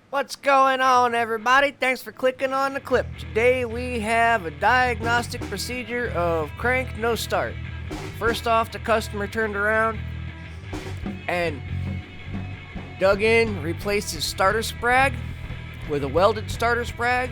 What's going on, everybody? Thanks for clicking on the clip. Today we have a diagnostic procedure of crank no start. First off, the customer turned around and dug in, replaced his starter sprag with a welded starter sprag.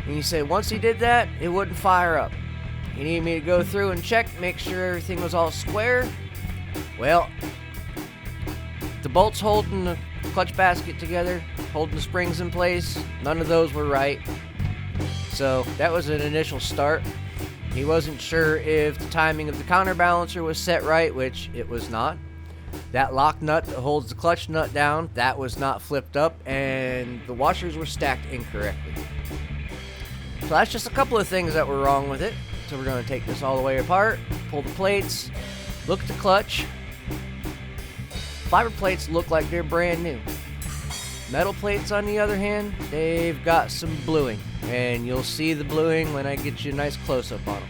And he said once he did that, it wouldn't fire up. He needed me to go through and check, make sure everything was all square. Well, the bolts holding the clutch basket together, holding the springs in place, none of those were right. So that was an initial start. He wasn't sure if the timing of the counterbalancer was set right, which it was not. That lock nut that holds the clutch nut down, that was not flipped up, and the washers were stacked incorrectly. So that's just a couple of things that were wrong with it. So we're going to take this all the way apart, pull the plates, look at the clutch. Fiber plates look like they're brand new. Metal plates, on the other hand, they've got some bluing, and you'll see the bluing when I get you a nice close-up on them.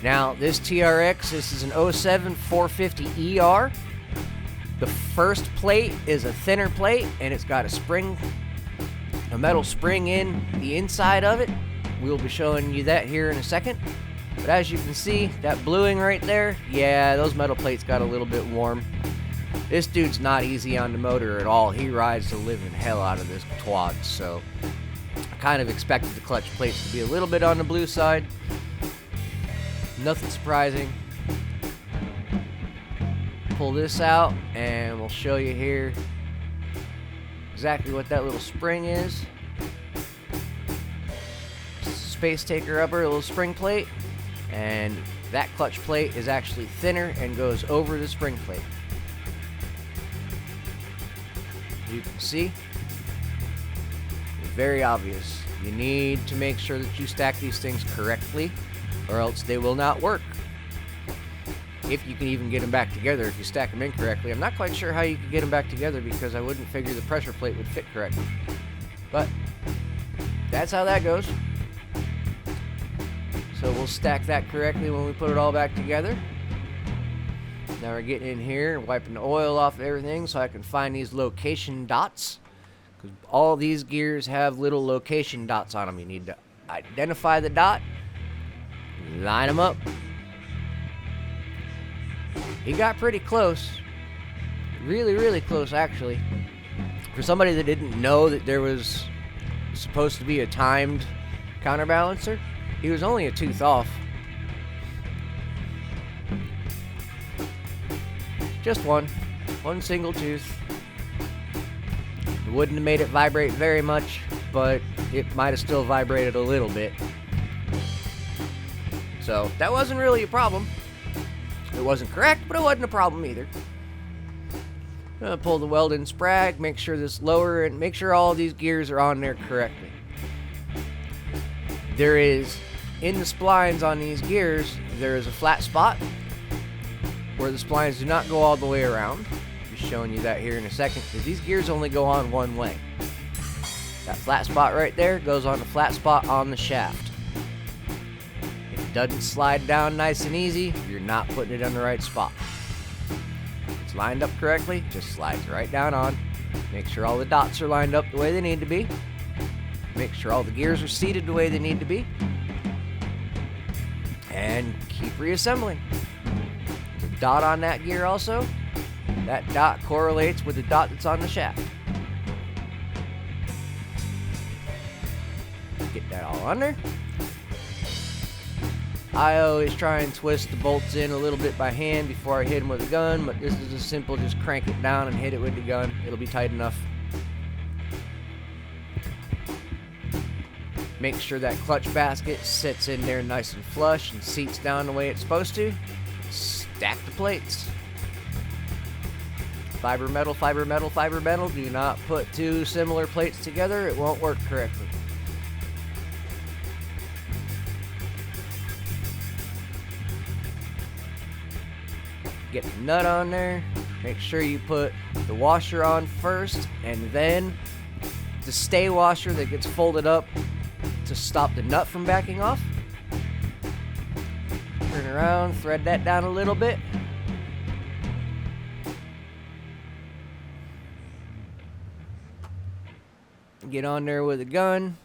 Now, this TRX, this is an 07 450er. The first plate is a thinner plate, and it's got a metal spring in the inside of it. We'll be showing you that here in a second. But as you can see, that bluing right there, yeah, those metal plates got a little bit warm. This dude's not easy on the motor at all. He rides the living hell out of this quad, so I kind of expected the clutch plates to be a little bit on the blue side. Nothing surprising. Pull this out, and we'll show you here exactly what that little spring is. Space taker upper, a little spring plate, and that clutch plate is actually thinner and goes over the spring plate. You can see, very obvious. You need to make sure that you stack these things correctly, or else they will not work. If you can even get them back together if you stack them incorrectly. I'm not quite sure how you could get them back together because I wouldn't figure the pressure plate would fit correctly. But that's how that goes. So we'll stack that correctly when we put it all back together. Now we're getting in here and wiping the oil off of everything so I can find these location dots. Because all these gears have little location dots on them. You need to identify the dot, line them up. He got pretty close. Really, really close, actually. For somebody that didn't know that there was supposed to be a timed counterbalancer, he was only a tooth off. Just one single tooth. It wouldn't have made it vibrate very much, but it might have still vibrated a little bit. So that wasn't really a problem. It wasn't correct, but it wasn't a problem either. Gonna pull the weld-in sprag, make sure this lower, and make sure all of these gears are on there correctly. There is, in the splines on these gears, there is a flat spot where the splines do not go all the way around. Just showing you that here in a second, because these gears only go on one way. That flat spot right there goes on the flat spot on the shaft. If it doesn't slide down nice and easy, you're not putting it on the right spot. If it's lined up correctly, just slides right down on. Make sure all the dots are lined up the way they need to be. Make sure all the gears are seated the way they need to be. And keep reassembling. Dot on that gear also. That dot correlates with the dot that's on the shaft. Get that all on there. I always try and twist the bolts in a little bit by hand before I hit them with a gun, but this is a simple, just crank it down and hit it with the gun. It'll be tight enough. Make sure that clutch basket sits in there nice and flush and seats down the way it's supposed to. Stack the plates. Fiber metal, fiber metal, fiber metal. Do not put two similar plates together. It won't work correctly. Get the nut on there. Make sure you put the washer on first, and then the stay washer that gets folded up to stop the nut from backing off. Turn around, thread that down a little bit. get on there with a gun,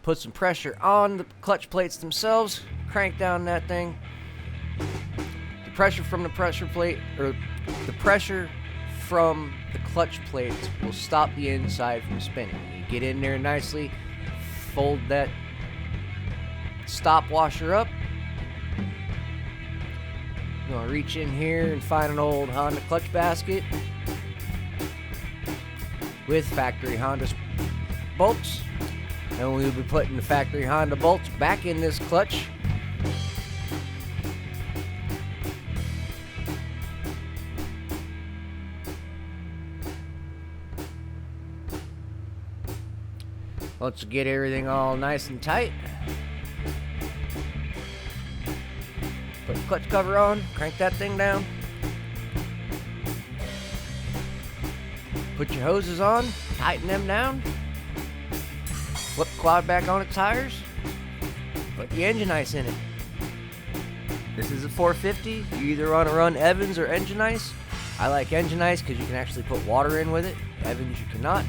put some pressure on the clutch plates themselves, crank down that thing. The pressure from the pressure plate, or the pressure from the clutch plates will stop the inside from spinning. You get in there nicely, fold that stop washer up. You're gonna reach in here and find an old Honda clutch basket with factory Honda bolts, and we'll be putting the factory Honda bolts back in this clutch. Once you get everything all nice and tight, put the clutch cover on, crank that thing down, put your hoses on, tighten them down, flip the quad back on its tires, put the engine ice in it. This is a 450. You either want to run Evans or engine ice. I like engine ice because you can actually put water in with it. Evans you cannot.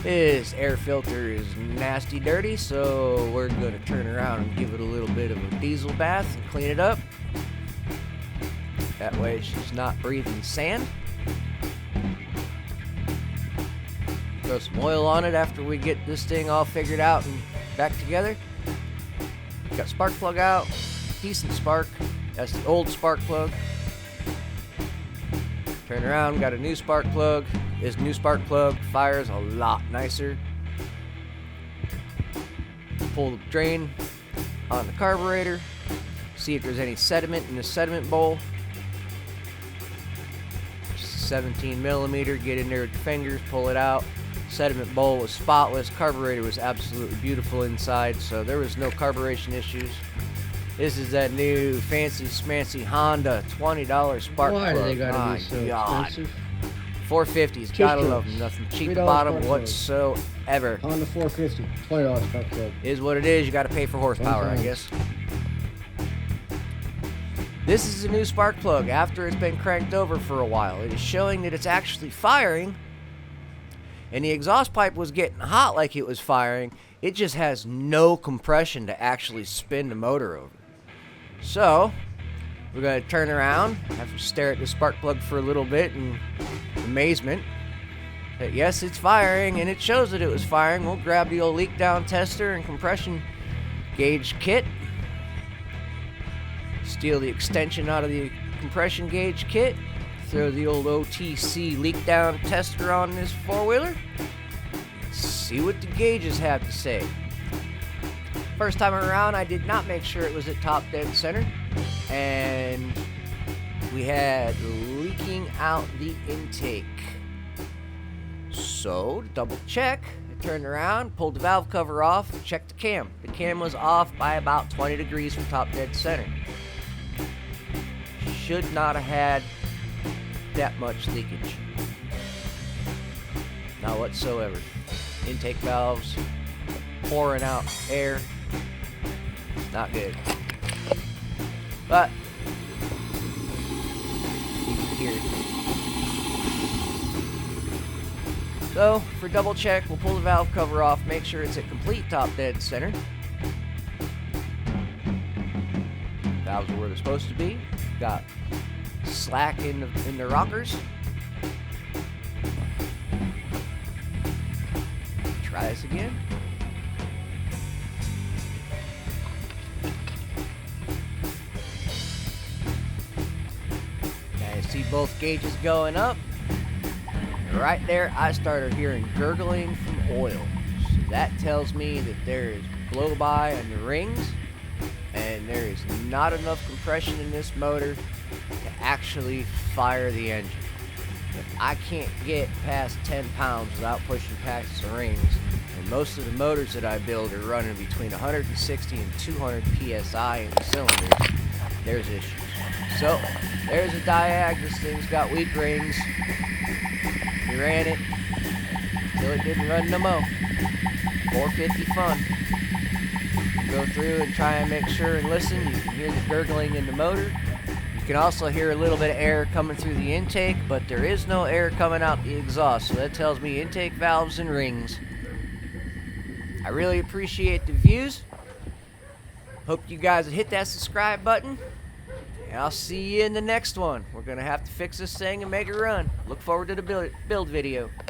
This air filter is nasty dirty, so we're going to turn around and give it a little bit of a diesel bath and clean it up. That way she's not breathing sand. Throw some oil on it after we get this thing all figured out and back together. Got spark plug out, decent spark. That's the old spark plug. Turn around, got a new spark plug. This new spark plug fires a lot nicer. Pull the drain on the carburetor. See if there's any sediment in the sediment bowl. Just a 17 millimeter. Get in there with your fingers, pull it out. Sediment bowl was spotless. Carburetor was absolutely beautiful inside, so there was no carburation issues. This is that new fancy smancy Honda $20 spark plug. Why do they gotta be so God. expensive? 450s, gotta love them. Nothing cheap $3 about them spark plug. whatsoever. Honda 450, $20 spark plug. Is what it is. You gotta pay for horsepower, I guess. This is a new spark plug after it's been cranked over for a while. It is showing that it's actually firing, and the exhaust pipe was getting hot like it was firing. It just has no compression to actually spin the motor over. So, we're going to turn around, have to stare at the spark plug for a little bit in amazement that yes, it's firing, and it shows that it was firing. We'll grab the old leak down tester and compression gauge kit, steal the extension out of the compression gauge kit, throw the old OTC leak down tester on this four-wheeler, see what the gauges have to say. First time around, I did not make sure it was at top dead center, and we had leaking out the intake. So, to double check, I turned around, pulled the valve cover off, checked the cam. The cam was off by about 20 degrees from top dead center. Should not have had that much leakage. Not whatsoever. Intake valves pouring out air. Not good. But you can hear it. So, for double check, we'll pull the valve cover off, make sure it's at complete top dead center. Valves are where they're supposed to be. Got slack in the rockers. Try this again. Now you see both gauges going up. Right there, I started hearing gurgling from oil. So that tells me that there is blow-by on the rings, and there is not enough compression in this motor to actually fire the engine. If I can't get past 10 pounds without pushing past the rings, and most of the motors that I build are running between 160 and 200 psi in the cylinders, there's issues. So, there's a diag. This thing's got weak rings. We ran it until it didn't run no more. 450 fun. Go through and try and make sure and listen. You can hear the gurgling in the motor. You can also hear a little bit of air coming through the intake, but there is no air coming out the exhaust, so that tells me intake valves and rings I really appreciate the views. Hope you guys hit that subscribe button. And I'll see you in the next one. We're going to have to fix this thing and make it run. Look forward to the build video.